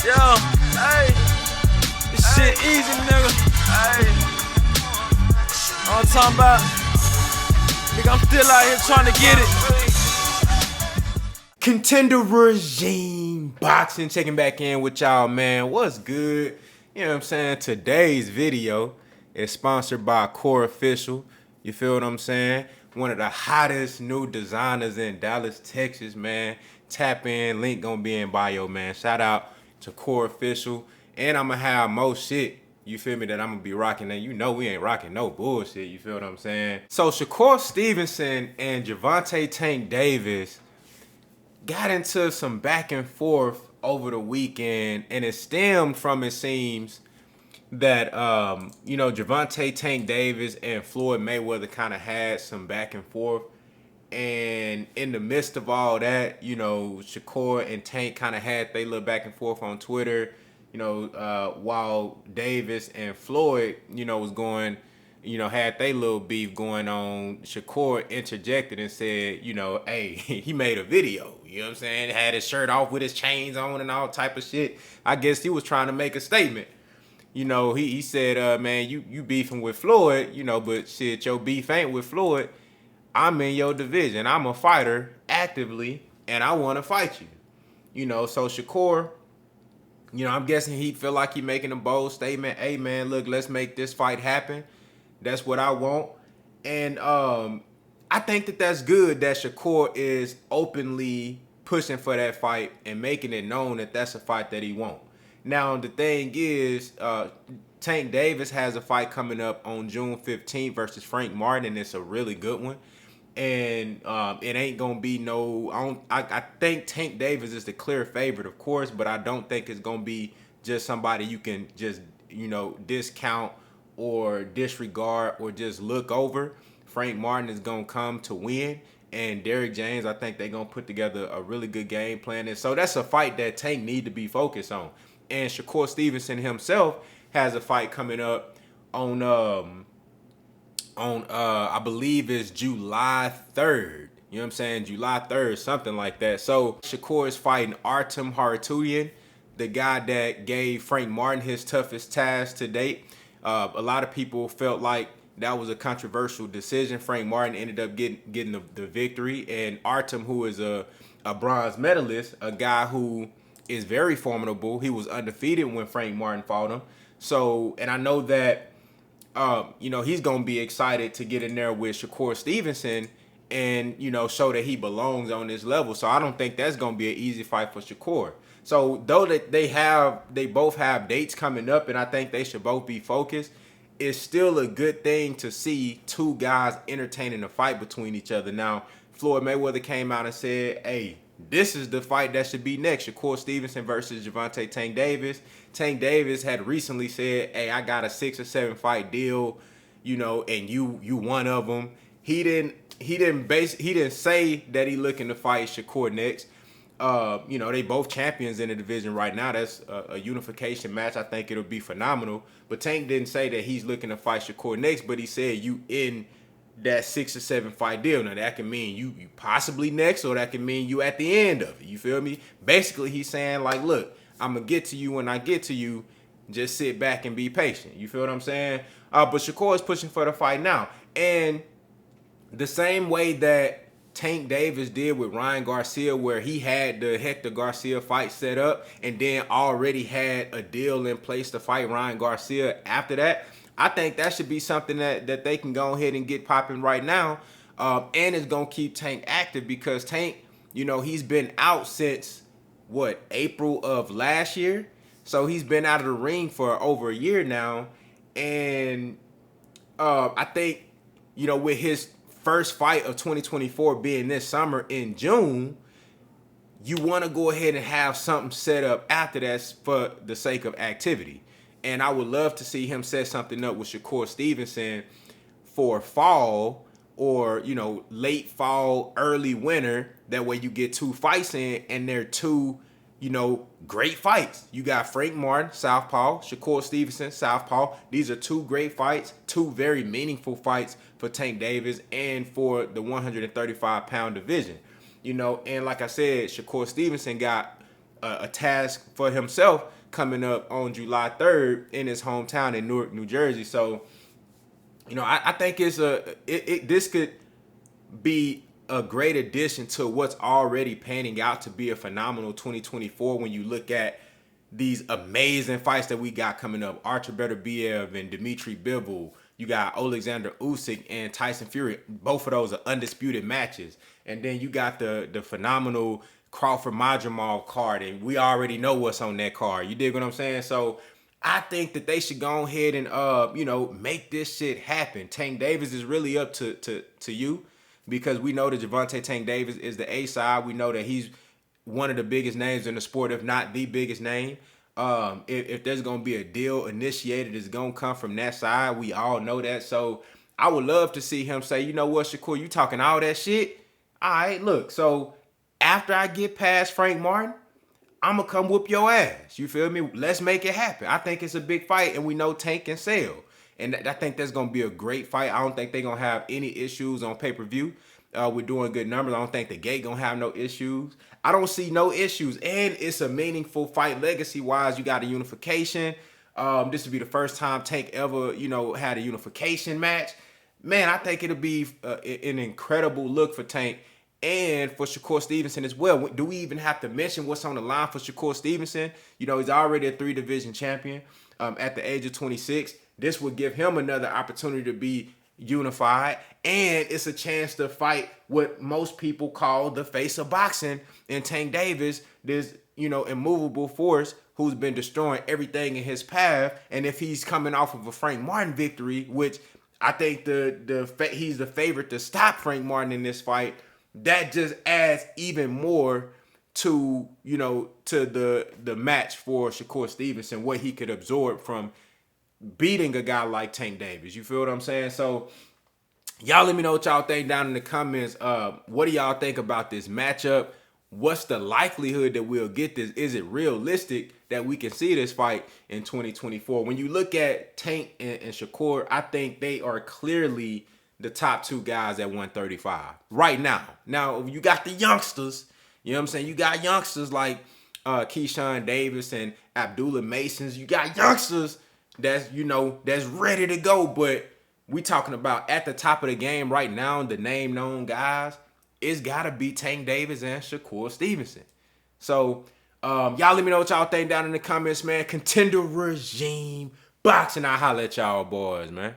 Yo, hey, this shit easy, nigga. Hey, all I'm talking about, nigga, I'm still out here trying to get it. Contender Regime Boxing, checking back in with y'all, man. What's good? You know what I'm saying? Today's video is sponsored by Core Official. You feel what I'm saying? One of the hottest new designers in Dallas, Texas, man. Tap in, link gonna be in bio, man. Shout out to Core Official. And I'm gonna have more shit, you feel me, that I'm gonna be rocking. And you know we ain't rocking no bullshit, you feel what I'm saying? So Shakur Stevenson and Gervonta Tank Davis got into some back and forth over the weekend, and it stemmed from, it seems, that Gervonta Tank Davis and Floyd Mayweather kind of had some back and forth. And in the midst of all that, Shakur and Tank kind of had they little back and forth on Twitter, while Davis and Floyd, was going, had they little beef going on. Shakur interjected and said, hey, he made a video, you know what I'm saying? Had his shirt off with his chains on and all type of shit. I guess he was trying to make a statement. He said, man, you beefing with Floyd, but shit, your beef ain't with Floyd. I'm in your division. I'm a fighter actively, and I want to fight you. So Shakur, I'm guessing he feel like he making a bold statement. Hey, man, look, let's make this fight happen. That's what I want. And I think that that's good that Shakur is openly pushing for that fight and making it known that that's a fight that he wants. Now, the thing is, Tank Davis has a fight coming up on June 15th versus Frank Martin, and it's a really good one. And it ain't gonna be I think Tank Davis is the clear favorite, of course, but I don't think it's gonna be just somebody you can just discount or disregard or just look over. Frank Martin is gonna come to win, and Derrick James, I think they're gonna put together a really good game plan. And so that's a fight that Tank need to be focused on. And Shakur Stevenson himself has a fight coming up on I believe it's July 3rd. You know what I'm saying? July 3rd, something like that. So Shakur is fighting Artem Harutyunyan, the guy that gave Frank Martin his toughest task to date. A lot of people felt like that was a controversial decision. Frank Martin ended up getting the victory. And Artem, who is a bronze medalist, a guy who is very formidable. He was undefeated when Frank Martin fought him. So, and I know that he's gonna be excited to get in there with Shakur Stevenson and show that he belongs on this level. So I don't think that's gonna be an easy fight for Shakur. So though that they both have dates coming up, and I think they should both be focused, it's still a good thing to see two guys entertaining a fight between each other. Now, Floyd Mayweather came out and said, hey, this is the fight that should be next. Shakur Stevenson versus Gervonta Tank Davis. Tank Davis had recently said, hey, I got a 6 or 7 fight deal, and you one of them. He didn't say that he looking to fight Shakur next. They both champions in the division right now. That's a unification match. I think it'll be phenomenal. But Tank didn't say that he's looking to fight Shakur next, but he said you in that 6 or 7 fight deal. Now that can mean you possibly next, or that can mean you at the end of it. You feel me? Basically, he's saying like, look, I'm gonna get to you when I get to you. Just sit back and be patient. You feel what I'm saying? But Shakur is pushing for the fight now, and the same way that Tank Davis did with Ryan Garcia, where he had the Hector Garcia fight set up and then already had a deal in place to fight Ryan Garcia after that. I think that should be something that they can go ahead and get popping right now. And it's going to keep Tank active, because Tank, he's been out since, April of last year? So he's been out of the ring for over a year now. And I think, with his first fight of 2024 being this summer in June, you want to go ahead and have something set up after that for the sake of activity. And I would love to see him set something up with Shakur Stevenson for fall, or, late fall, early winter. That way you get 2 fights in, and they're 2, great fights. You got Frank Martin, southpaw, Shakur Stevenson, southpaw. These are 2 great fights, 2 very meaningful fights for Tank Davis and for the 135-pound division. And like I said, Shakur Stevenson got a task for himself coming up on July 3rd in his hometown in Newark, New Jersey. So, I think this could be a great addition to what's already panning out to be a phenomenal 2024 when you look at these amazing fights that we got coming up. Artur Beterbiev and Dmitry Bivol. You got Alexander Usyk and Tyson Fury. Both of those are undisputed matches. And then you got the phenomenal Crawford Madrimov card, and we already know what's on that card. You dig what I'm saying? So I think that they should go ahead and make this shit happen. Tank Davis is really up to you, because we know that Gervonta Tank Davis is the A side. We know that he's one of the biggest names in the sport, if not the biggest name. If there's gonna be a deal initiated, it's gonna come from that side. We all know that. So I would love to see him say, you know what, Shakur, you talking all that shit? All right, look. So after I get past Frank Martin, I'm gonna come whoop your ass. You feel me? Let's make it happen. I think it's a big fight, and we know Tank can sell. And I think that's gonna be a great fight. I don't think they're gonna have any issues on pay-per-view. We're doing good numbers. I don't think the gate gonna have no issues. I don't see no issues, and it's a meaningful fight legacy-wise. You got a unification. This would be the first time Tank ever, had a unification match. Man, I think it'll be an incredible look for Tank and for Shakur Stevenson as well. Do we even have to mention what's on the line for Shakur Stevenson? He's already a 3-division champion at the age of 26. This would give him another opportunity to be unified, and it's a chance to fight what most people call the face of boxing in Tank Davis, this immovable force who's been destroying everything in his path. And if he's coming off of a Frank Martin victory, which I think he's the favorite to stop Frank Martin in this fight, that just adds even more to the match for Shakur Stevenson, what he could absorb from beating a guy like Tank Davis. You feel what I'm saying? So y'all let me know what y'all think down in the comments. What do y'all think about this matchup? What's the likelihood that we'll get this? Is it realistic that we can see this fight in 2024? When you look at Tank and Shakur, I think they are clearly the top two guys at 135 right now. Now, you got the youngsters. You know what I'm saying? You got youngsters like Keyshawn Davis and Abdullah Masons. You got youngsters that's ready to go, but we talking about at the top of the game right now, the name known guys, it's gotta be Tank Davis and Shakur Stevenson. So y'all let me know what y'all think down in the comments, man. Contender regime boxing. I'll holler at y'all boys, man.